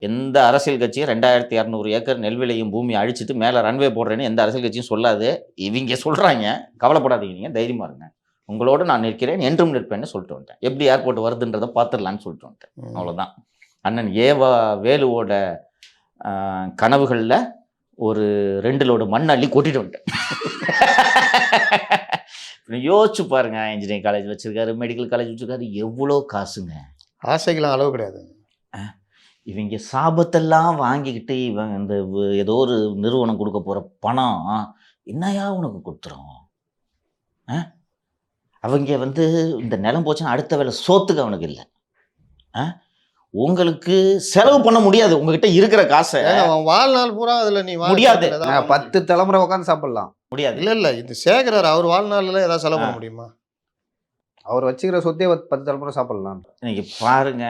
எந்த அரசியல் கட்சியும் 2200 ஏக்கர் நெல் விளையும் பூமி அழிச்சிட்டு மேலே ரன்வே போடுறேன்னு எந்த அரசியல் கட்சியும் சொல்லாது. இவங்க சொல்கிறாங்க. கவலைப்படாதீங்க, நீங்கள் தைரியமாக இருங்க, உங்களோட நான் நிற்கிறேன், என்றும் நிற்பேன்னு சொல்லிட்டு வந்துட்டேன். எப்படி ஏர்போர்ட் வருதுன்றதை பார்த்துடலான்னு சொல்லிட்டு வந்துட்டேன். அவ்வளோதான். அண்ணன் ஏவா வேலுவோட கனவுகளில் ஒரு 2 லோடு மண் அள்ளி கொட்டிட்டு வந்துட்டேன். யோசிச்சு பாருங்க, இன்ஜினியரிங் காலேஜ் வச்சிருக்காரு, மெடிக்கல் காலேஜ் வச்சிருக்காரு, எவ்வளோ காசுங்க. ஆசைக்கெல்லாம் அளவு கிடையாது. இவங்க சாபத்தெல்லாம் வாங்கிக்கிட்டு இவன் இந்த ஏதோ ஒரு நிறுவனம் கொடுக்க போகிற பணம் என்னையா உனக்கு கொடுத்துரும்? அவங்க வந்து இந்த நிலம் போச்சுன்னா அடுத்த வேலை சோத்துக்கு அவனுக்கு இல்லை. உங்களுக்கு செலவு பண்ண முடியாது உங்ககிட்ட இருக்கிற காசை. வாழ்நாள் பூரா அதில் நீ முடியாது. 10 தலைமுறை உட்காந்து சாப்பிடலாம் முடியாது. இல்லை இந்த சேகரர் அவர் வாழ்நாளில் ஏதாவது செலவு பண்ண முடியுமா? அவர் வச்சுக்கிற சொத்தே 10 தலைமுறை சாப்பிடலாம். இன்னைக்கு பாருங்க,